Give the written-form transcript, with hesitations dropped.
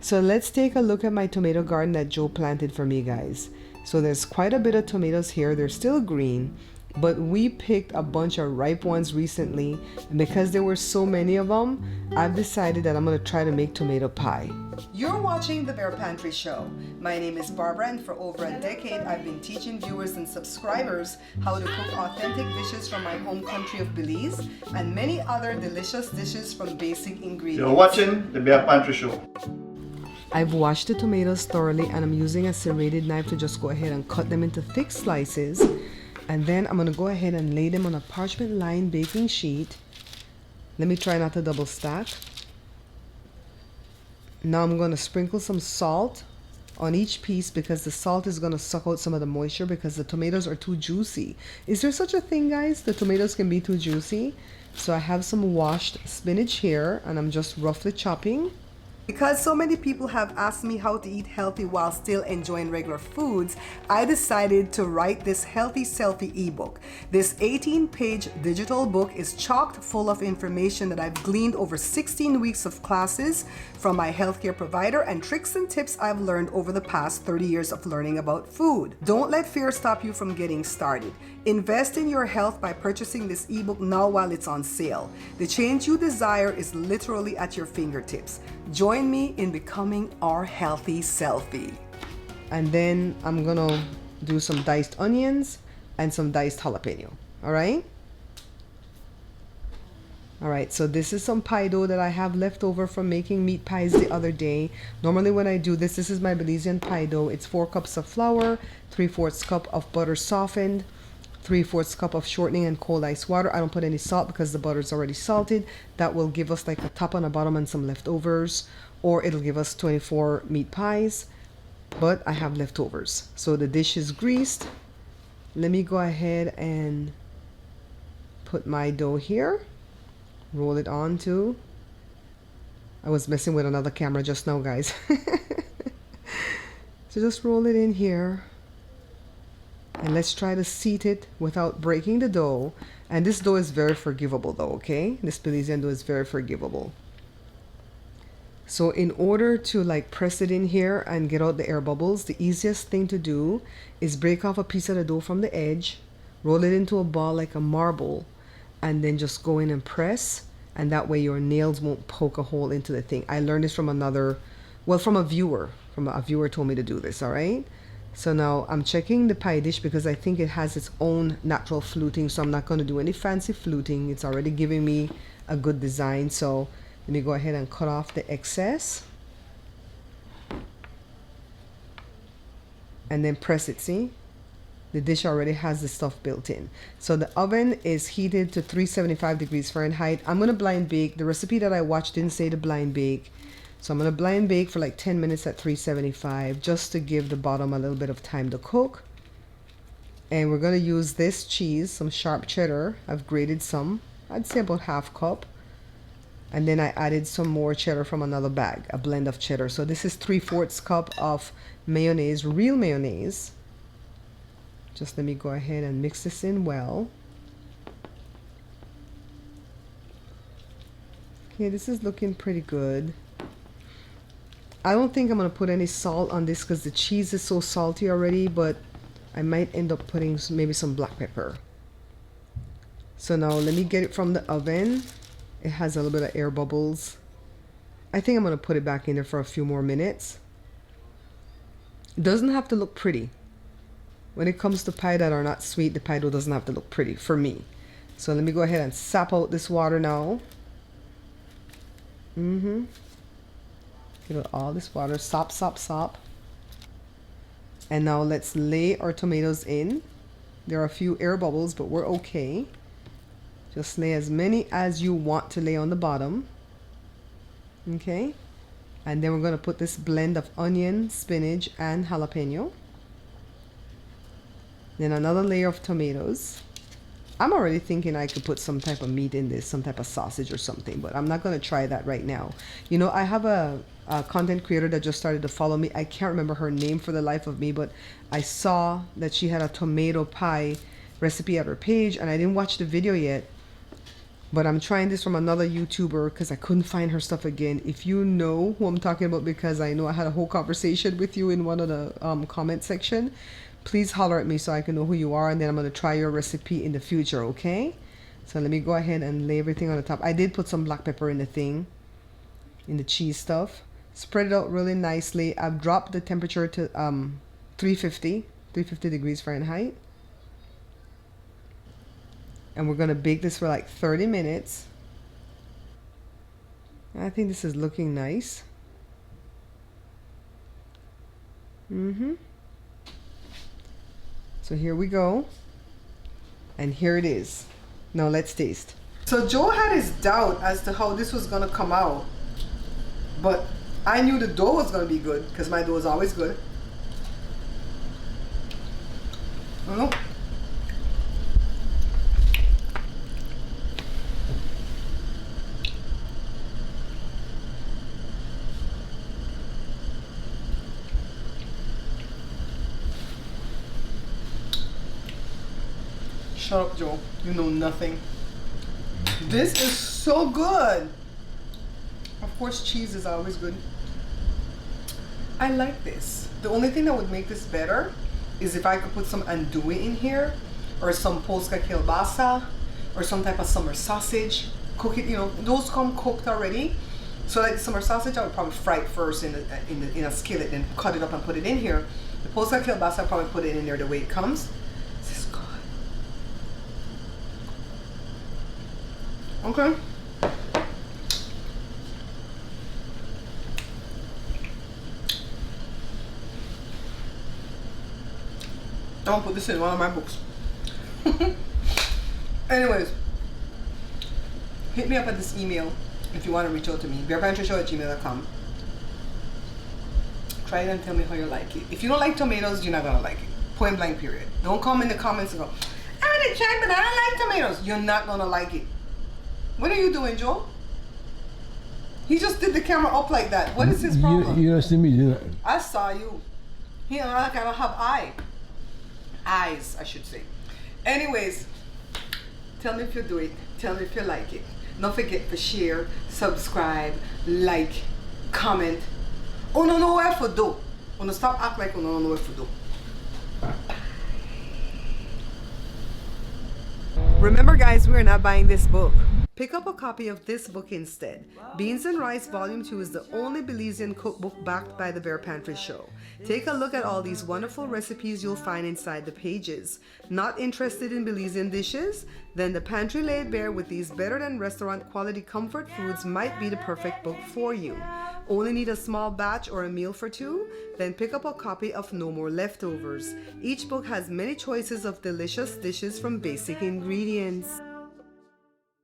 So let's take a look at my tomato garden that Joe planted for me, guys. So there's quite a bit of tomatoes here. They're still green, but we picked a bunch of ripe ones recently, and because there were so many of them, I've decided that I'm gonna try to make tomato pie. You're watching the Bear Pantry Show. My name is Barbara, and for over a decade I've been teaching viewers and subscribers how to cook authentic dishes from my home country of Belize and many other delicious dishes from basic ingredients. You're watching the Bear Pantry Show. I've washed the tomatoes thoroughly, and I'm using a serrated knife to just go ahead and cut them into thick slices. And then I'm gonna go ahead and lay them on a parchment lined baking sheet. Let me try not to double stack. Now I'm gonna sprinkle some salt on each piece because the salt is gonna suck out some of the moisture because the tomatoes are too juicy. Is there such a thing, guys? The tomatoes can be too juicy. So I have some washed spinach here, and I'm just roughly chopping. Because so many people have asked me how to eat healthy while still enjoying regular foods, I decided to write this Healthy Selfie ebook. This 18-page digital book is chock full of information that I've gleaned over 16 weeks of classes from my healthcare provider and tricks and tips I've learned over the past 30 years of learning about food. Don't let fear stop you from getting started. Invest in your health by purchasing this ebook now while it's on sale. The change you desire is literally at your fingertips. Join me in becoming our healthy selfie. And then I'm gonna do some diced onions and some diced jalapeno. All right? All right, so this is some pie dough that I have left over from making meat pies the other day. Normally when I do this, this is my Belizean pie dough. It's 4 cups of flour, 3/4 cup of butter softened, 3/4 cup of shortening and cold ice water. I don't put any salt because the butter is already salted. That will give us like a top and a bottom and some leftovers, or it'll give us 24 meat pies, but I have leftovers. So the dish is greased. Let me go ahead and put my dough here. Roll it onto. I was messing with another camera just now, guys. So just roll it in here. And let's try to seat it without breaking the dough. And this dough is very forgivable though, okay? This Belizean dough is very forgivable. So in order to like press it in here and get out the air bubbles, the easiest thing to do is break off a piece of the dough from the edge, roll it into a ball like a marble, and then just go in and press. And that way your nails won't poke a hole into the thing. I learned this from from a viewer. A viewer told me to do this, all right? So now I'm checking the pie dish because I think it has its own natural fluting, so I'm not going to do any fancy fluting. It's already giving me a good design. So let me go ahead and cut off the excess. And then press it, see? The dish already has the stuff built in. So the oven is heated to 375 degrees Fahrenheit. I'm going to blind bake. The recipe that I watched didn't say to blind bake. So I'm going to blind bake for like 10 minutes at 375 just to give the bottom a little bit of time to cook. And we're going to use this cheese, some sharp cheddar. I've grated some, I'd say about ½ cup. And then I added some more cheddar from another bag, a blend of cheddar. So this is 3/4 cup of mayonnaise, real mayonnaise. Just let me go ahead and mix this in well. Okay, this is looking pretty good. I don't think I'm going to put any salt on this because the cheese is so salty already, but I might end up putting maybe some black pepper. So now let me get it from the oven. It has a little bit of air bubbles. I think I'm going to put it back in there for a few more minutes. It doesn't have to look pretty. When it comes to pie that are not sweet, the pie dough doesn't have to look pretty for me. So let me go ahead and sap out this water now. Get out all this water. Sop, sop, sop. And now let's lay our tomatoes in. There are a few air bubbles, but we're okay. Just lay as many as you want to lay on the bottom. Okay. And then we're going to put this blend of onion, spinach, and jalapeno. Then another layer of tomatoes. I'm already thinking I could put some type of meat in this, some type of sausage or something, but I'm not going to try that right now. You know, I have a content creator that just started to follow me. I can't remember her name for the life of me, but I saw that she had a tomato pie recipe at her page, and I didn't watch the video yet. But I'm trying this from another YouTuber because I couldn't find her stuff again. If you know who I'm talking about, because I know I had a whole conversation with you in one of the comment section, please holler at me so I can know who you are, and then I'm going to try your recipe in the future, okay? So let me go ahead and lay everything on the top. I did put some black pepper in the thing, in the cheese stuff. Spread it out really nicely. I've dropped the temperature to 350 degrees Fahrenheit. And we're going to bake this for like 30 minutes. I think this is looking nice. So here we go. And here it is. Now let's taste. So Joe had his doubt as to how this was going to come out. But I knew the dough was going to be good because my dough is always good. Oh. Shut up, Joe. You know nothing. This is so good. Of course, cheese is always good. I like this. The only thing that would make this better is if I could put some andouille in here, or some polska kielbasa, or some type of summer sausage. Cook it, you know, those come cooked already. So like the summer sausage, I would probably fry it first in a skillet, then cut it up and put it in here. The polska kielbasa, I'll probably put it in there the way it comes. This is good. Okay. I'm gonna put this in one of my books. Anyways, hit me up at this email if you want to reach out to me. barepantryshow@gmail.com. Try it and tell me how you like it. If you don't like tomatoes, you're not gonna like it. Point blank period. Don't come in the comments and go, I want to try, but I don't like tomatoes. You're not gonna like it. What are you doing, Joe? He just did the camera up like that. What is his problem? You don't see me do that. I saw you. He don't like I don't have eyes, I should say. Anyways, tell me if you do it. Tell me if you like it. Don't forget to share, subscribe, like, comment. Oh no, know what to do. Oh no, stop act like you don't know what to do. Remember guys, we're not buying this book. Pick up a copy of this book instead. Beans and Rice Volume 2 is the only Belizean cookbook backed by the Bear Pantry Show. Take a look at all these wonderful recipes you'll find inside the pages. Not interested in Belizean dishes? Then The Pantry Laid Bare with these better than restaurant quality comfort foods might be the perfect book for you. Only need a small batch or a meal for two? Then pick up a copy of No More Leftovers. Each book has many choices of delicious dishes from basic ingredients.